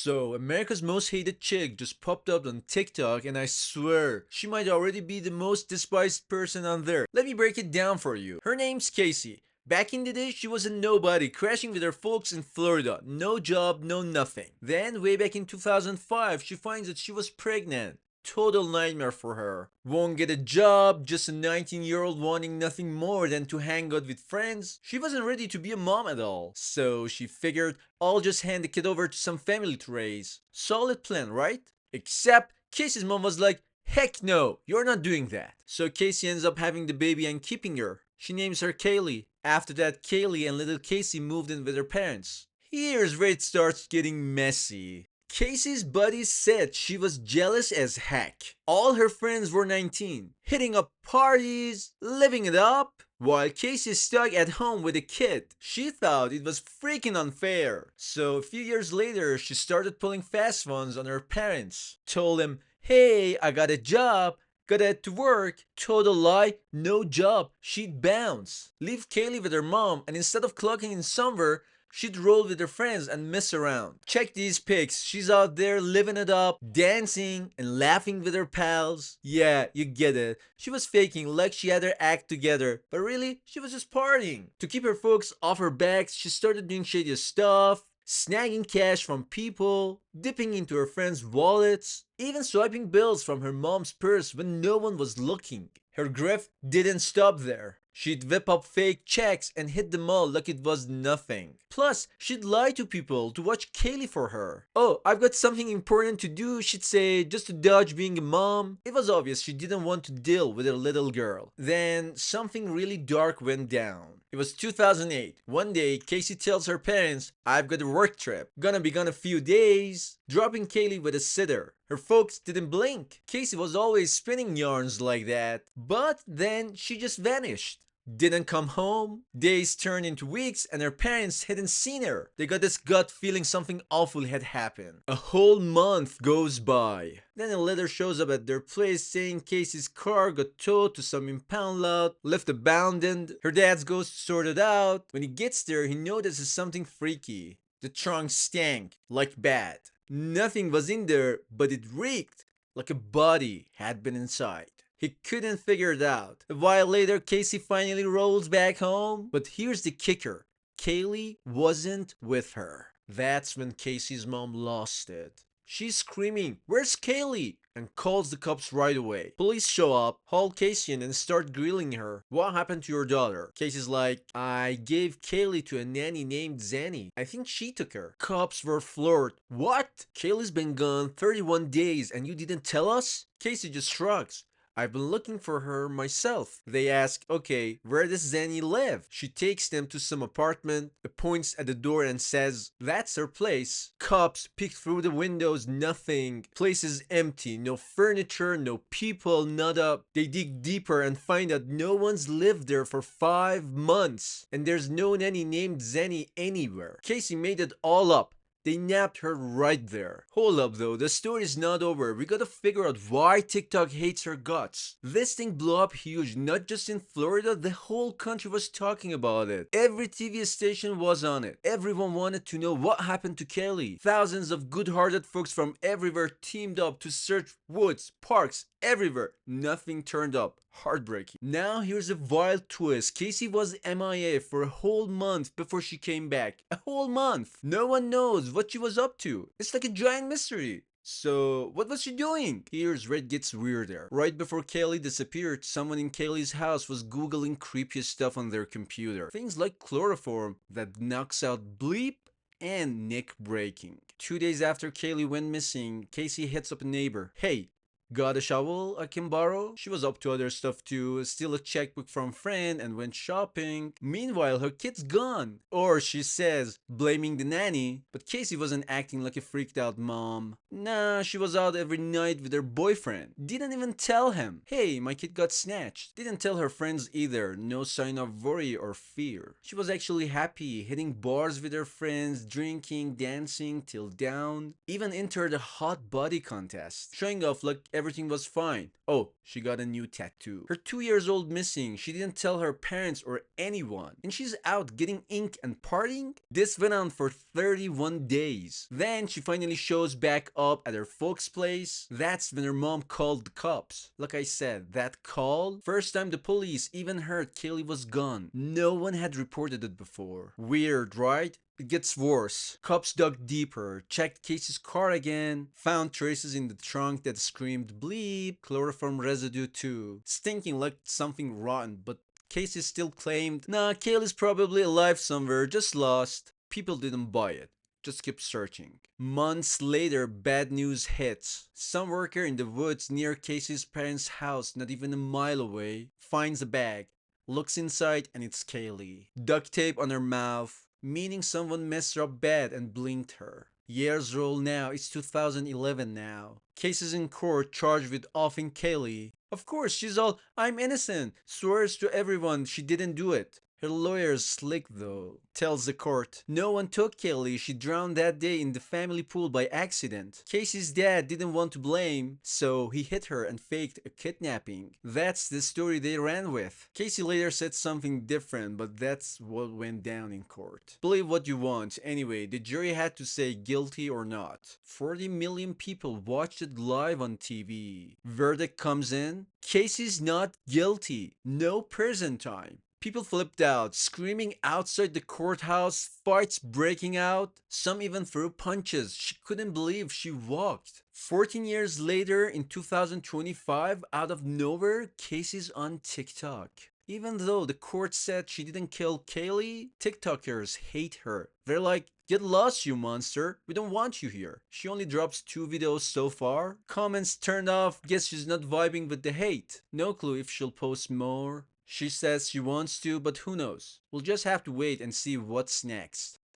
So, America's most hated chick just popped up on TikTok, and I swear, she might already be the most despised person on there. Let me break it down for you. Her name's Casey. Back in the day, she was a nobody, crashing with her folks in Florida. No job, no nothing. Then, way back in 2005, she finds that she was pregnant. Total nightmare for her. Won't get a job, just a 19-year-old wanting nothing more than to hang out with friends. She wasn't ready to be a mom at all. So she figured, I'll just hand the kid over to some family to raise. Solid plan, right? Except Casey's mom was like, heck no, you're not doing that. So Casey ends up having the baby and keeping her. She names her Kaylee. After that, Kaylee and little Casey moved in with her parents. Here's where it starts getting messy. Casey's buddies said she was jealous as heck. All her friends were 19, hitting up parties, living it up, while Casey's stuck at home with a kid. She thought it was freaking unfair. So a few years later, she started pulling fast funds on her parents. Told them, hey, I got a job. Gotta head to work. Total lie, no job. She'd bounce. Leave Kaylee with her mom, and instead of clocking in somewhere, she'd roll with her friends and mess around. Check these pics. She's out there living it up, dancing and laughing with her pals. Yeah, you get it. She was faking like she had her act together, but really, she was just partying. To keep her folks off her backs, she started doing shady stuff, snagging cash from people, dipping into her friends' wallets, even swiping bills from her mom's purse when no one was looking. Her grift didn't stop there. She'd whip up fake checks and hit them all like it was nothing. Plus, she'd lie to people to watch Kaylee for her. Oh, I've got something important to do, she'd say, just to dodge being a mom. It was obvious she didn't want to deal with a little girl. Then, something really dark went down. It was 2008. One day, Casey tells her parents, I've got a work trip. Gonna be gone a few days. Dropping Kaylee with a sitter. Her folks didn't blink. Casey was always spinning yarns like that. But then she just vanished. Didn't come home. Days turned into weeks and her parents hadn't seen her. They got this gut feeling something awful had happened. A whole month goes by. Then a letter shows up at their place saying Casey's car got towed to some impound lot, left abandoned. Her dad goes to sort it out. When he gets there, he notices something freaky. The trunk stank, like bad. Nothing was in there, but it reeked like a body had been inside. He couldn't figure it out. A while later, Casey finally rolls back home. But here's the kicker. Kaylee wasn't with her. That's when Casey's mom lost it. She's screaming, where's Kaylee? And calls the cops right away. Police show up, haul Casey in and start grilling her. What happened to your daughter? Casey's like, I gave Kaylee to a nanny named Zanny. I think she took her. Cops were floored. What? Kaylee's been gone 31 days and you didn't tell us? Casey just shrugs. I've been looking for her myself. They ask, okay, where does Zanny live? She takes them to some apartment, points at the door and says, that's her place. Cops peek through the windows, nothing. Place is empty, no furniture, no people, nada. They dig deeper and find that no one's lived there for 5 months. And there's no nanny named Zanny anywhere. Casey made it all up. They nabbed her right there. Hold up though, the story's not over. We gotta figure out why TikTok hates her guts. This thing blew up huge, not just in Florida, the whole country was talking about it. Every TV station was on it. Everyone wanted to know what happened to Kelly. Thousands of good-hearted folks from everywhere teamed up to search woods, parks, everywhere. Nothing turned up. Heartbreaking. Now here's a wild twist. Casey was MIA for a whole month before she came back. A whole month. No one knows what she was up to. It's like a giant mystery. So, what was she doing? Here's where it gets weirder. Right before Kaylee disappeared, someone in Kaylee's house was googling creepy stuff on their computer. Things like chloroform that knocks out bleep and neck breaking. 2 days after Kaylee went missing, Casey hits up a neighbor. Hey, got a shovel I can borrow? She was up to other stuff too, steal a checkbook from friend and went shopping. Meanwhile, her kid's gone. Or she says, blaming the nanny. But Casey wasn't acting like a freaked out mom. Nah, she was out every night with her boyfriend. Didn't even tell him. Hey, my kid got snatched. Didn't tell her friends either. No sign of worry or fear. She was actually happy, hitting bars with her friends, drinking, dancing till down. Even entered a hot body contest, showing off like everything was fine. Oh, she got a new tattoo. Her 2 years old missing, she didn't tell her parents or anyone. And she's out getting ink and partying? This went on for 31 days. Then she finally shows back up at her folks' place. That's when her mom called the cops. Like I said, that call, first time the police even heard Kaylee was gone. No one had reported it before. Weird, right? It gets worse. Cops dug deeper, checked Casey's car again, found traces in the trunk that screamed bleep, chloroform residue too. Stinking like something rotten, but Casey still claimed, nah, Kaylee's probably alive somewhere, just lost. People didn't buy it. Just kept searching. Months later, bad news hits. Some worker in the woods near Casey's parents' house, not even a mile away, finds a bag. Looks inside and it's Kaylee. Duct tape on her mouth, meaning someone messed her up bad and blinked her. Years roll now, it's 2011 now. Cases in court charged with offing Kaylee. Of course, she's all, I'm innocent, swears to everyone she didn't do it. Her lawyer's slick though, tells the court, no one took Kaylee, she drowned that day in the family pool by accident. Casey's dad didn't want to blame, so he hit her and faked a kidnapping. That's the story they ran with. Casey later said something different, but that's what went down in court. Believe what you want, anyway, the jury had to say guilty or not. 40 million people watched it live on TV. Verdict comes in, Casey's not guilty, no prison time. People flipped out, screaming outside the courthouse, fights breaking out. Some even threw punches. She couldn't believe she walked. 14 years later, in 2025, out of nowhere, Casey's on TikTok. Even though the court said she didn't kill Kaylee, TikTokers hate her. They're like, get lost, you monster. We don't want you here. She only drops 2 videos so far. Comments turned off. Guess she's not vibing with the hate. No clue if she'll post more. She says she wants to, but who knows? We'll just have to wait and see what's next.